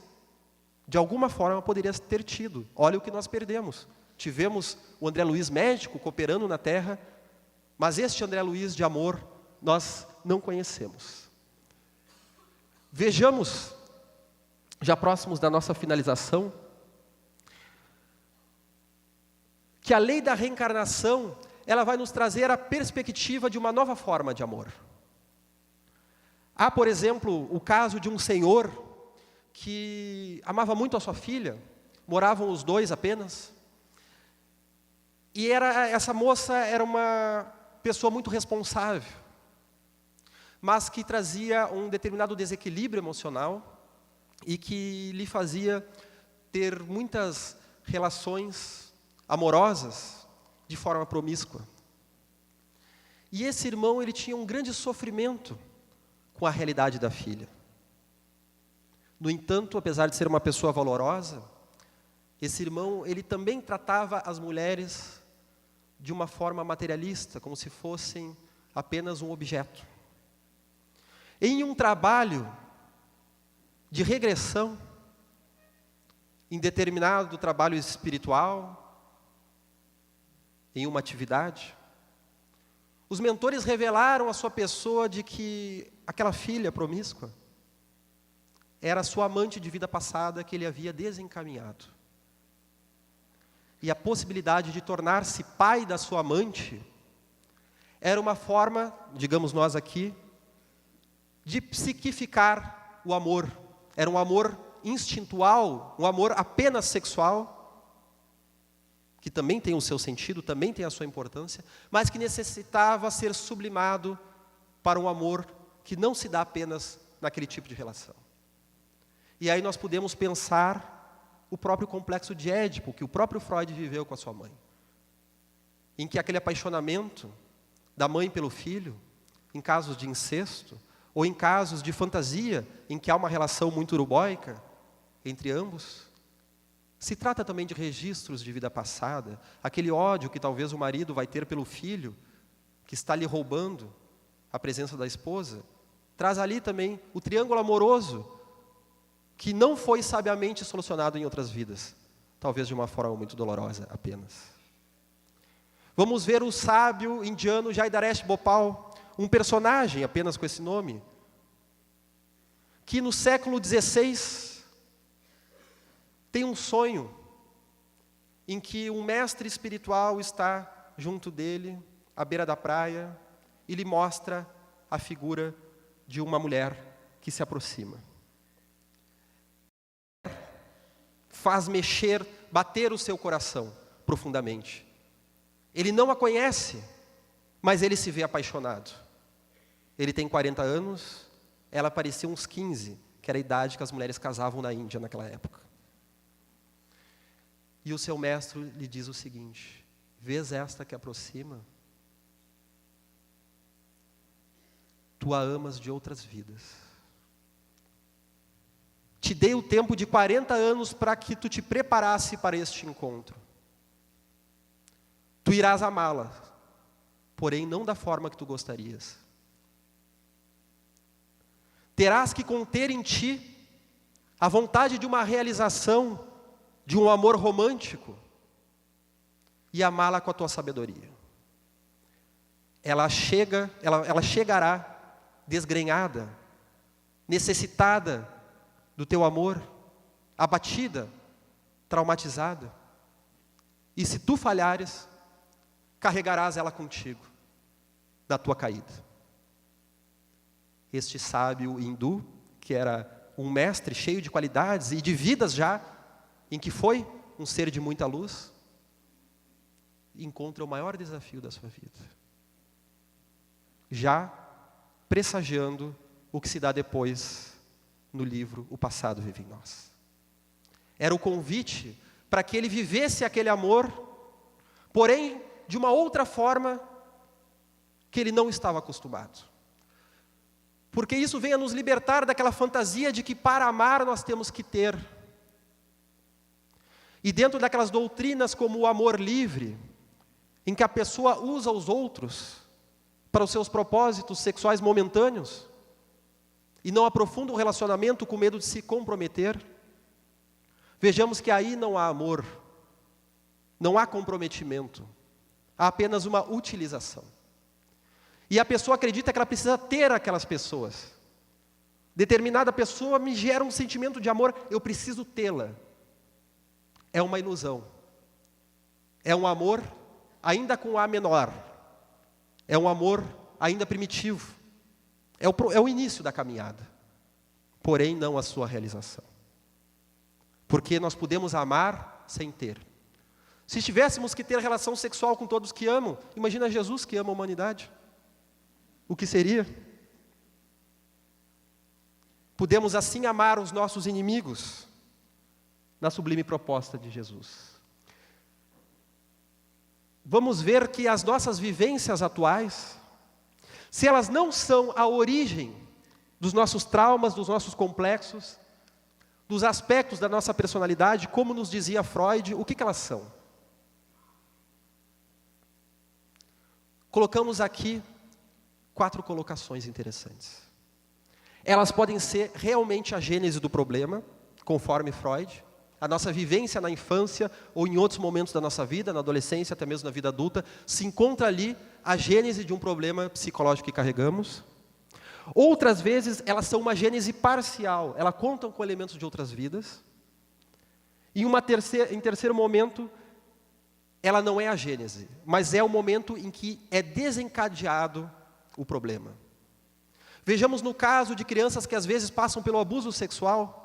de alguma forma, poderia ter tido. Olha o que nós perdemos. Tivemos o André Luiz médico cooperando na terra, mas este André Luiz de amor nós não conhecemos. Vejamos, já próximos da nossa finalização, que a lei da reencarnação, ela vai nos trazer a perspectiva de uma nova forma de amor. Há, por exemplo, o caso de um senhor que amava muito a sua filha, moravam os dois apenas, e essa moça era uma pessoa muito responsável, mas que trazia um determinado desequilíbrio emocional e que lhe fazia ter muitas relações amorosas de forma promíscua. E esse irmão, ele tinha um grande sofrimento com a realidade da filha. No entanto, apesar de ser uma pessoa valorosa, esse irmão, ele também tratava as mulheres de uma forma materialista, como se fossem apenas um objeto. Em um trabalho de regressão, em determinado trabalho espiritual, em uma atividade, os mentores revelaram à sua pessoa de que aquela filha promíscua era sua amante de vida passada que ele havia desencaminhado. E a possibilidade de tornar-se pai da sua amante era uma forma, digamos nós aqui, de psiquificar o amor. Era um amor instintual, um amor apenas sexual, que também tem o seu sentido, também tem a sua importância, mas que necessitava ser sublimado para um amor que não se dá apenas naquele tipo de relação. E aí nós podemos pensar o próprio complexo de Édipo, que o próprio Freud viveu com a sua mãe, em que aquele apaixonamento da mãe pelo filho, em casos de incesto, ou em casos de fantasia, em que há uma relação muito uruboica entre ambos, se trata também de registros de vida passada, aquele ódio que talvez o marido vai ter pelo filho, que está lhe roubando a presença da esposa, traz ali também o triângulo amoroso que não foi sabiamente solucionado em outras vidas, talvez de uma forma muito dolorosa apenas. Vamos ver o sábio indiano Jaidaresh Bhopal, um personagem apenas com esse nome, que no século XVI tem um sonho em que um mestre espiritual está junto dele, à beira da praia, e lhe mostra a figura de uma mulher que se aproxima. Faz mexer, bater o seu coração profundamente. Ele não a conhece, mas ele se vê apaixonado. Ele tem 40 anos, ela parecia uns 15, que era a idade que as mulheres casavam na Índia naquela época. E o seu mestre lhe diz o seguinte: vês esta que aproxima? Tu a amas de outras vidas. Te dei o tempo de 40 anos para que tu te preparasse para este encontro. Tu irás amá-la, porém não da forma que tu gostarias. Terás que conter em ti a vontade de uma realização, de um amor romântico, e amá-la com a tua sabedoria. Ela chegará desgrenhada, necessitada do teu amor, abatida, traumatizada. E se tu falhares, carregarás ela contigo, na tua caída. Este sábio hindu, que era um mestre cheio de qualidades e de vidas já, em que foi um ser de muita luz, encontra o maior desafio da sua vida. Já pressagiando o que se dá depois no livro O Passado Vive em Nós. Era o convite para que ele vivesse aquele amor, porém de uma outra forma que ele não estava acostumado. Porque isso vem a nos libertar daquela fantasia de que para amar nós temos que ter. E dentro daquelas doutrinas como o amor livre, em que a pessoa usa os outros para os seus propósitos sexuais momentâneos, e não aprofunda o relacionamento com medo de se comprometer, vejamos que aí não há amor, não há comprometimento, há apenas uma utilização. E a pessoa acredita que ela precisa ter aquelas pessoas. Determinada pessoa me gera um sentimento de amor, eu preciso tê-la. É uma ilusão. É um amor ainda com A menor. É um amor ainda primitivo. É o início da caminhada. Porém, não a sua realização. Porque nós podemos amar sem ter. Se tivéssemos que ter relação sexual com todos que amam, imagina Jesus que ama a humanidade. O que seria? Podemos assim amar os nossos inimigos, na sublime proposta de Jesus. Vamos ver que as nossas vivências atuais, se elas não são a origem dos nossos traumas, dos nossos complexos, dos aspectos da nossa personalidade, como nos dizia Freud, o que elas são? Colocamos aqui 4 colocações interessantes. Elas podem ser realmente a gênese do problema, conforme Freud, a nossa vivência na infância ou em outros momentos da nossa vida, na adolescência, até mesmo na vida adulta, se encontra ali a gênese de um problema psicológico que carregamos. Outras vezes, elas são uma gênese parcial, elas contam com elementos de outras vidas. E em terceiro momento, ela não é a gênese, mas é o momento em que é desencadeado o problema. Vejamos no caso de crianças que às vezes passam pelo abuso sexual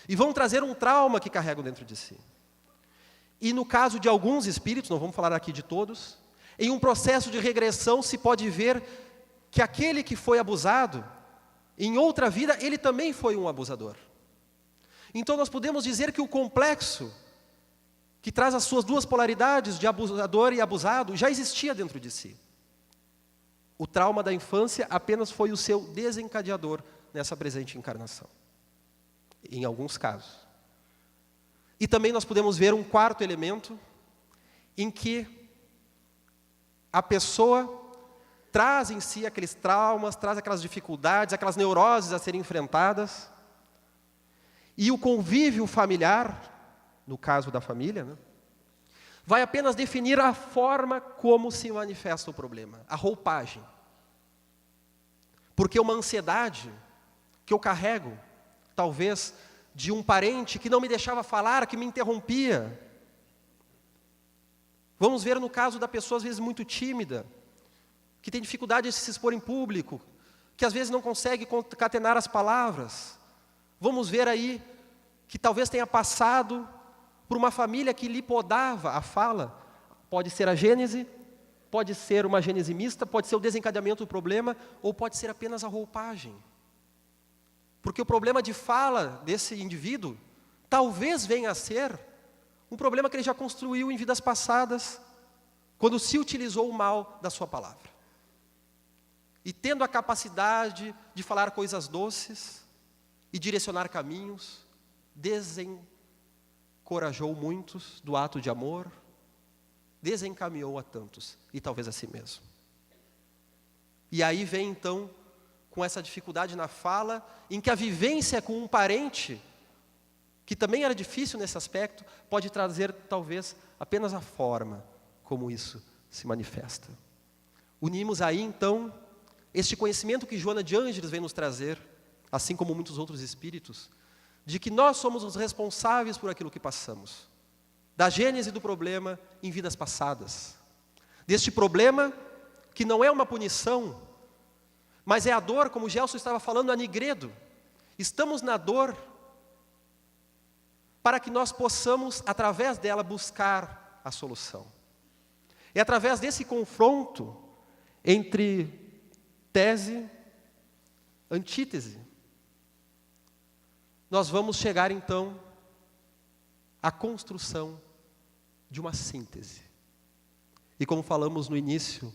e vão trazer um trauma que carregam dentro de si. E no caso de alguns espíritos, não vamos falar aqui de todos, em um processo de regressão se pode ver que aquele que foi abusado, em outra vida, ele também foi um abusador. Então nós podemos dizer que o complexo, que traz as suas duas polaridades, de abusador e abusado, já existia dentro de si. O trauma da infância apenas foi o seu desencadeador nessa presente encarnação, em alguns casos. E também nós podemos ver um quarto elemento, em que a pessoa traz em si aqueles traumas, traz aquelas dificuldades, aquelas neuroses a serem enfrentadas. E o convívio familiar, no caso da família, né, vai apenas definir a forma como se manifesta o problema, a roupagem. Porque uma ansiedade que eu carrego, talvez de um parente que não me deixava falar, que me interrompia. Vamos ver no caso da pessoa às vezes muito tímida, que tem dificuldade de se expor em público, que às vezes não consegue concatenar as palavras. Vamos ver aí que talvez tenha passado por uma família que lhe podava a fala. Pode ser a gênese, pode ser uma gênese mista, pode ser o desencadeamento do problema, ou pode ser apenas a roupagem. Porque o problema de fala desse indivíduo talvez venha a ser um problema que ele já construiu em vidas passadas, quando se utilizou o mal da sua palavra. E tendo a capacidade de falar coisas doces e direcionar caminhos, desencorajou muitos do ato de amor, desencaminhou a tantos, e talvez a si mesmo. E aí vem então, com essa dificuldade na fala, em que a vivência com um parente, que também era difícil nesse aspecto, pode trazer talvez apenas a forma como isso se manifesta. Unimos aí então este conhecimento que Joana de Ângeles vem nos trazer, assim como muitos outros espíritos, de que nós somos os responsáveis por aquilo que passamos, da gênese do problema em vidas passadas, deste problema que não é uma punição, mas é a dor, como o Gelson estava falando, a Nigredo. Estamos na dor para que nós possamos, através dela, buscar a solução. É através desse confronto entre tese, antítese, nós vamos chegar então à construção de uma síntese. E como falamos no início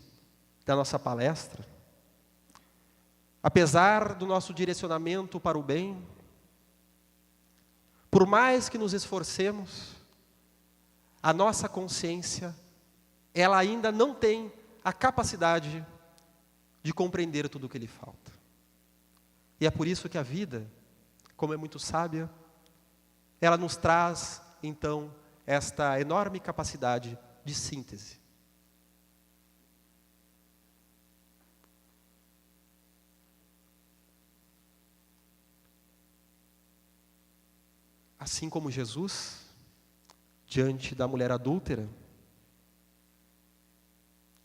da nossa palestra, apesar do nosso direcionamento para o bem, por mais que nos esforcemos, a nossa consciência, ela ainda não tem a capacidade de compreender tudo o que lhe falta. E é por isso que a vida, como é muito sábia, ela nos traz, então, esta enorme capacidade de síntese. Assim como Jesus, diante da mulher adúltera,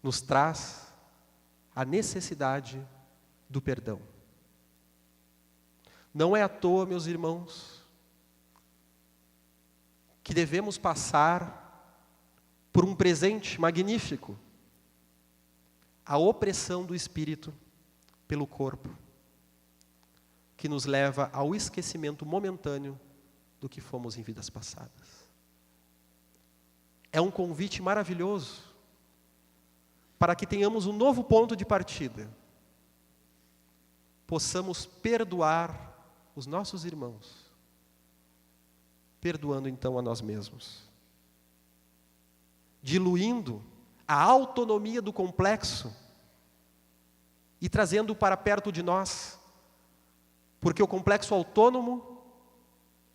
nos traz a necessidade do perdão. Não é à toa, meus irmãos, que devemos passar por um presente magnífico, a opressão do espírito pelo corpo, que nos leva ao esquecimento momentâneo do que fomos em vidas passadas. É um convite maravilhoso para que tenhamos um novo ponto de partida, possamos perdoar os nossos irmãos, perdoando então a nós mesmos, diluindo a autonomia do complexo e trazendo para perto de nós, porque o complexo autônomo,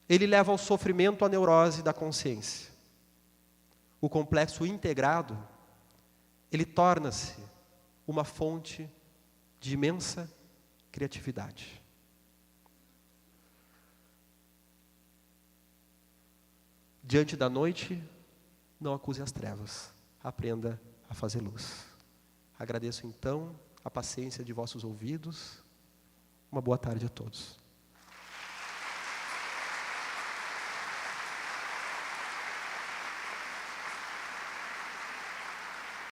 ele leva ao sofrimento, à neurose da consciência. O complexo integrado, ele torna-se uma fonte de imensa criatividade. Diante da noite, não acuse as trevas, aprenda a fazer luz. Agradeço então a paciência de vossos ouvidos. Uma boa tarde a todos.